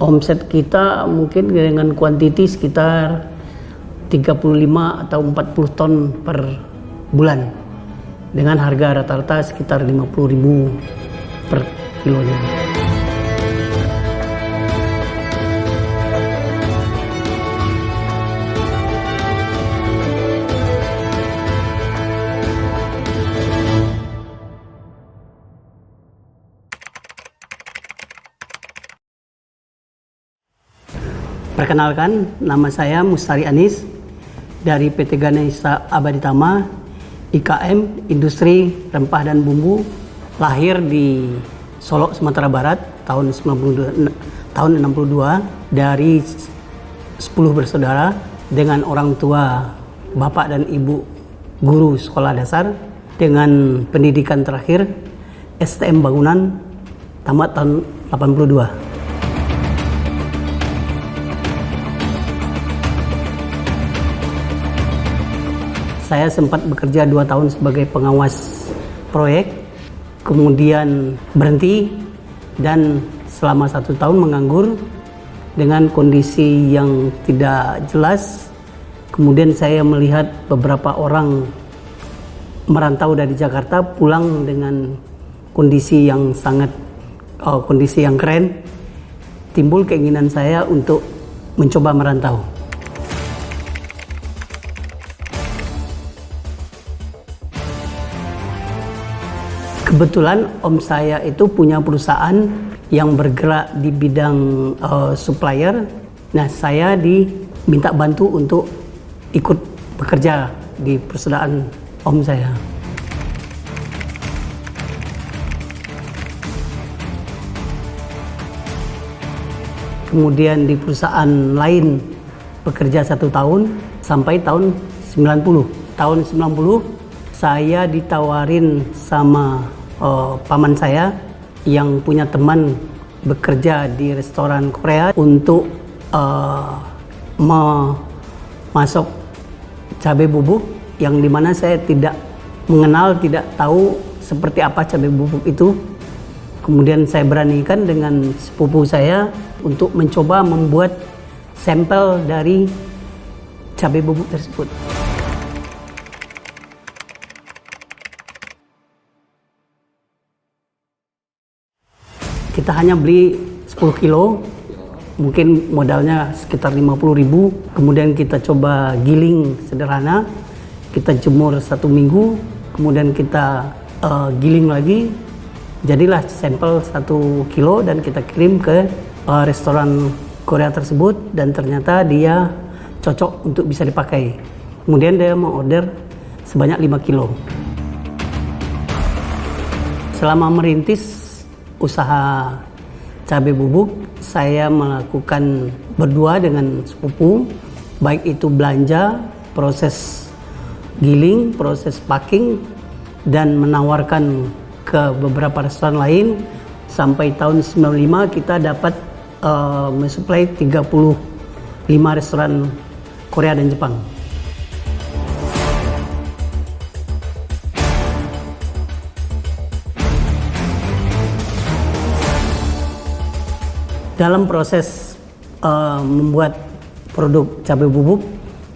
Omset kita mungkin dengan kuantiti sekitar 35 atau 40 ton per bulan. Dengan harga rata-rata sekitar 50.000 per kilonya. Perkenalkan, nama saya Mustari Anis dari PT Ganesha Abaditama, IKM Industri Rempah dan Bumbu, lahir di Solo, Sumatera Barat tahun 62 dari 10 bersaudara dengan orang tua bapak dan ibu guru sekolah dasar dengan pendidikan terakhir STM Bangunan tamat tahun 82. Saya sempat bekerja 2 tahun sebagai pengawas proyek, kemudian berhenti dan selama 1 tahun menganggur dengan kondisi yang tidak jelas. Kemudian saya melihat beberapa orang merantau dari Jakarta pulang dengan kondisi yang kondisi yang keren. Timbul keinginan saya untuk mencoba merantau. Kebetulan om saya itu punya perusahaan yang bergerak di bidang supplier. Nah, saya diminta bantu untuk ikut bekerja di perusahaan om saya. Kemudian di perusahaan lain bekerja 1 tahun sampai tahun 90. Tahun 90 saya ditawarin sama paman saya yang punya teman bekerja di restoran Korea untuk masuk cabai bubuk, yang dimana saya tidak mengenal, tidak tahu seperti apa cabai bubuk itu. Kemudian saya beranikan dengan sepupu saya untuk mencoba membuat sampel dari cabai bubuk tersebut. Kita hanya beli 10 kilo, mungkin modalnya sekitar 50.000. Kemudian kita coba giling sederhana, kita jemur 1 minggu, kemudian kita giling lagi. Jadilah sampel 1 kilo dan kita kirim ke restoran Korea tersebut, dan ternyata dia cocok untuk bisa dipakai. Kemudian dia mengorder sebanyak 5 kilo. Selama merintis usaha cabai bubuk, saya melakukan berdua dengan sepupu, baik itu belanja, proses giling, proses packing, dan menawarkan ke beberapa restoran lain. Sampai tahun 95 kita dapat mensuplai 35 restoran Korea dan Jepang. Dalam proses membuat produk cabai bubuk,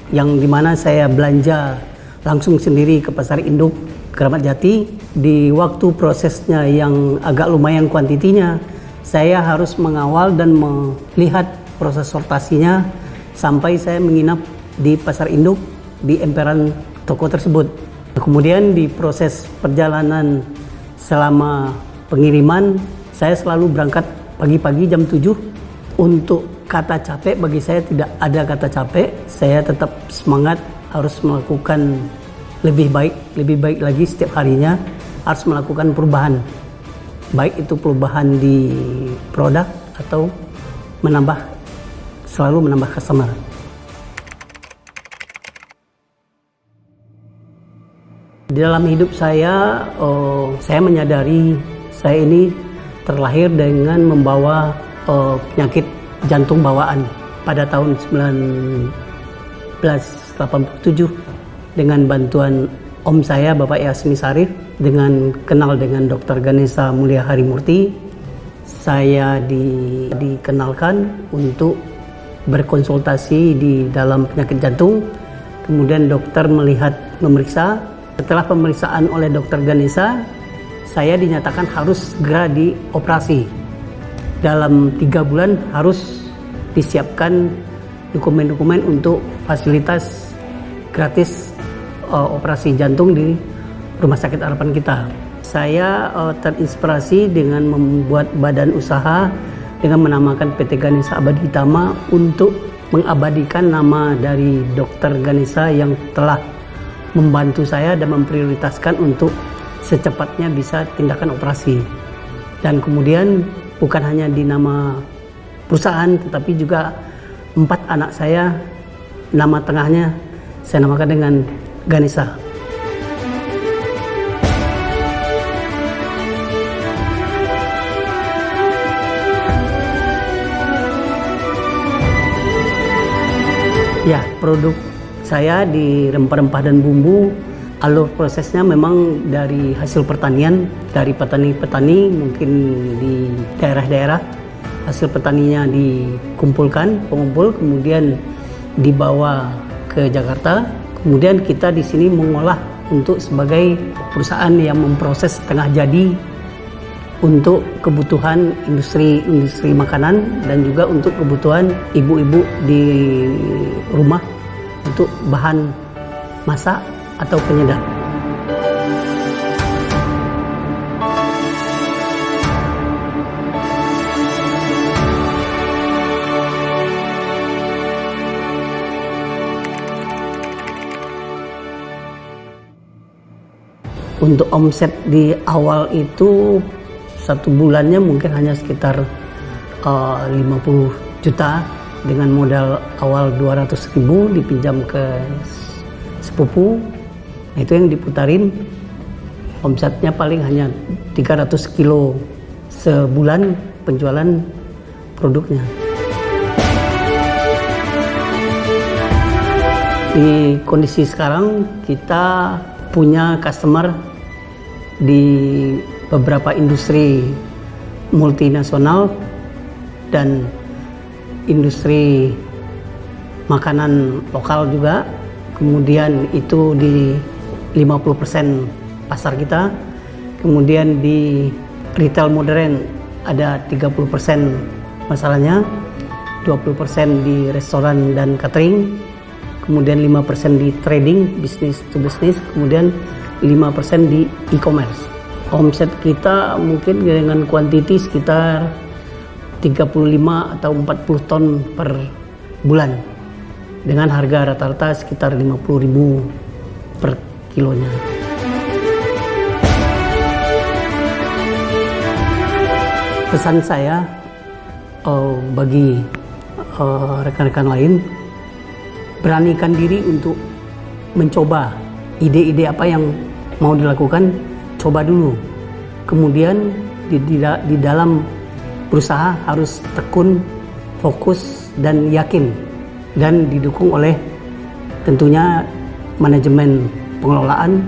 yang dimana saya belanja langsung sendiri ke pasar induk Keramat Jati, di waktu prosesnya yang agak lumayan kuantitinya, saya harus mengawal dan melihat proses sortasinya sampai saya menginap di pasar induk di emperan toko tersebut. Kemudian di proses perjalanan selama pengiriman, saya selalu berangkat pagi-pagi jam 7. Untuk kata capek, bagi saya tidak ada kata capek. Saya tetap semangat harus melakukan lebih baik lagi setiap harinya, harus melakukan perubahan. Baik itu perubahan di produk atau selalu menambah customer. Di dalam hidup saya menyadari saya ini terlahir dengan membawa penyakit jantung bawaan pada tahun 1987 dengan bantuan om saya, Bapak Yasmi Sarif, dengan kenal dengan Dr. Ganesha Mulia Harimurti. saya dikenalkan untuk berkonsultasi di dalam penyakit jantung. Kemudian dokter memeriksa. Setelah pemeriksaan oleh dokter Ganesha, saya dinyatakan harus segera dioperasi. Dalam 3 bulan harus disiapkan dokumen-dokumen untuk fasilitas gratis operasi jantung di Rumah Sakit Harapan kita. Saya terinspirasi dengan membuat badan usaha dengan menamakan PT Ganesha Abadi Tama untuk mengabadikan nama dari Dr. Ganesha yang telah membantu saya dan memprioritaskan untuk secepatnya bisa tindakan operasi. Dan kemudian bukan hanya di nama perusahaan, tetapi juga 4 anak saya, nama tengahnya saya namakan dengan Ganesha. Ya, produk saya di rempah-rempah dan bumbu, alur prosesnya memang dari hasil pertanian, dari petani-petani mungkin di daerah-daerah. Hasil petaninya dikumpulkan, pengumpul, kemudian dibawa ke Jakarta. Kemudian kita di sini mengolah untuk sebagai perusahaan yang memproses setengah jadi untuk kebutuhan industri makanan dan juga untuk kebutuhan ibu-ibu di rumah untuk bahan masak atau penyedap. Untuk omset di awal itu 1 bulannya mungkin hanya sekitar 50 juta dengan modal awal 200.000 dipinjam ke sepupu. Itu yang diputarin, omsetnya paling hanya 300 kilo sebulan penjualan produknya. Di kondisi sekarang kita punya customer di beberapa industri multinasional dan industri makanan lokal juga. Kemudian itu di 50% pasar kita. Kemudian di retail modern ada 30% masalahnya, 20% di restoran dan catering, kemudian 5% di trading, business to business, kemudian 5% di e-commerce. Omset kita mungkin dengan kuantiti sekitar 35 atau 40 ton per bulan dengan harga rata-rata sekitar 50.000 per kilonya. Pesan saya bagi rekan-rekan lain, beranikan diri untuk mencoba ide-ide apa yang mau dilakukan, coba dulu. Kemudian di dalam berusaha harus tekun, fokus, dan yakin, dan didukung oleh tentunya manajemen pengelolaan,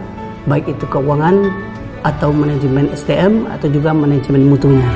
baik itu keuangan atau manajemen SDM atau juga manajemen mutunya.